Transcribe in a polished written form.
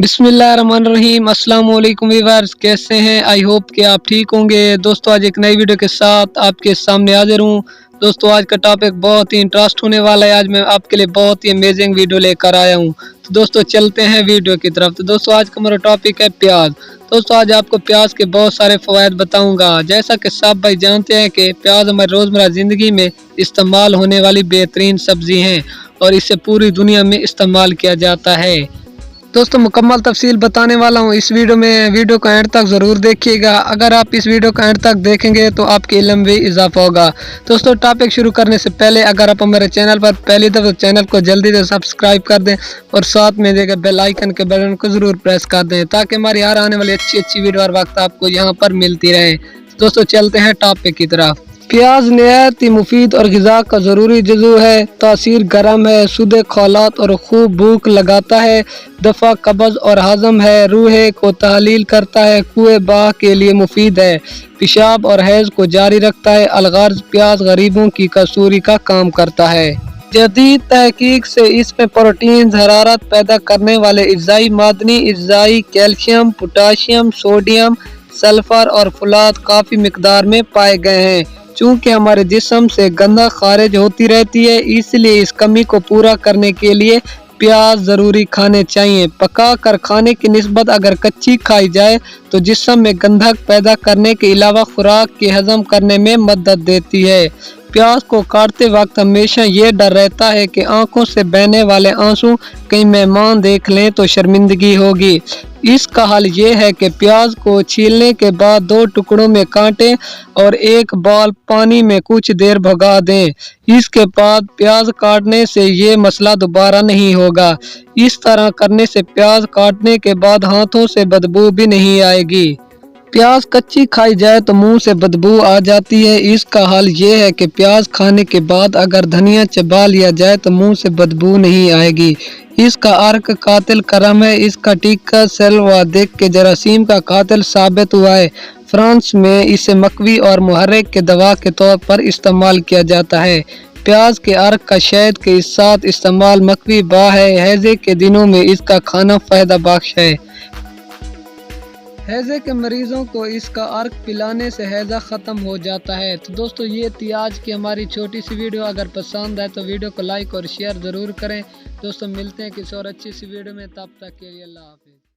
बिस्मिल्लाहिर्रहमानिर्रहीम। अस्सलाम वालेकुम व्यूअर्स, कैसे हैं? आई होप कि आप ठीक होंगे। दोस्तों आज एक नई वीडियो के साथ आपके सामने हाजिर हूँ। दोस्तों आज का टॉपिक बहुत ही इंटरेस्ट होने वाला है। आज मैं आपके लिए बहुत ही अमेजिंग वीडियो लेकर आया हूँ। तो दोस्तों चलते हैं वीडियो की तरफ। तो दोस्तों आज का मेरा टॉपिक है प्याज। दोस्तों आज आपको प्याज के बहुत सारे फ़वाद बताऊंगा। जैसा कि सब भाई जानते हैं कि प्याज हमारी रोज़मर्रा ज़िंदगी में इस्तेमाल होने वाली बेहतरीन सब्ज़ी हैं और इसे पूरी दुनिया में इस्तेमाल किया जाता है। दोस्तों मुकम्मल तफसील बताने वाला हूँ इस वीडियो में। वीडियो को एंड तक ज़रूर देखिएगा। अगर आप इस वीडियो को एंड तक देखेंगे तो आपके इल्म में इजाफा होगा। दोस्तों टॉपिक शुरू करने से पहले अगर आप हमारे चैनल पर पहली दफ़ा चैनल को जल्दी से सब्सक्राइब कर दें और साथ में देकर बेल आइकन के बटन को ज़रूर प्रेस कर दें ताकि हमारी हर आने वाली अच्छी वीडियो हर वक्त आपको यहाँ पर मिलती रहे। दोस्तों चलते हैं टॉपिक की तरफ। प्याज नहायत ही मुफीद और ग़िज़ा का ज़रूरी जुज़ू है। तासीर गर्म है, शुद्ध खौलात और खूब भूख लगाता है। दफ़ा कब्ज़ और हज़म है। रूह को तहलील करता है। कुए बाह के लिए मुफीद है। पेशाब और हैज़ को जारी रखता है। अलगर्ज प्याज गरीबों की कसूरी का काम करता है। जदीद तहकीक से इसमें प्रोटीन, हरारत पैदा करने वाले इज़ाई मादनी, इज़ाई कैल्शियम, पोटाशियम, सोडियम, सल्फर और फुलाद काफ़ी मिकदार में पाए गए हैं। चूँकि हमारे जिस्म से गंदा खारिज होती रहती है, इसलिए इस कमी को पूरा करने के लिए प्याज ज़रूरी खाने चाहिए। पका कर खाने की निस्बत अगर कच्ची खाई जाए तो जिस्म में गंधक पैदा करने के अलावा खुराक के हज़म करने में मदद देती है। प्याज को काटते वक्त हमेशा ये डर रहता है कि आंखों से बहने वाले आंसू कहीं मेहमान देख लें तो शर्मिंदगी होगी। इसका हल ये है कि प्याज को छीलने के बाद 2 टुकड़ों में काटें और एक बाल पानी में कुछ देर भगा दें। इसके बाद प्याज काटने से ये मसला दोबारा नहीं होगा। इस तरह करने से प्याज काटने के बाद हाथों से बदबू भी नहीं आएगी। प्याज कच्ची खाई जाए तो मुंह से बदबू आ जाती है। इसका हल ये है कि प्याज खाने के बाद अगर धनिया चबा लिया जाए तो मुंह से बदबू नहीं आएगी। इसका अर्क कातिल करम है। इसका टीका सेल व देख के जरासीम का कातिल साबित हुआ है। फ्रांस में इसे मकवी और मुहर्रिक के दवा के तौर पर इस्तेमाल किया जाता है। प्याज के अर्क का शहद के साथ इस्तेमाल मकवी बा है। हैजे के दिनों में इसका खाना फ़ायदा बख्श है। हैज़े के मरीजों को इसका अर्क पिलाने से हैज़ा ख़त्म हो जाता है। तो दोस्तों ये थी आज की हमारी छोटी सी वीडियो। अगर पसंद आए तो वीडियो को लाइक और शेयर ज़रूर करें। दोस्तों मिलते हैं किसी और अच्छी सी वीडियो में, तब तक के लिए अल्लाह हाफ़िज़।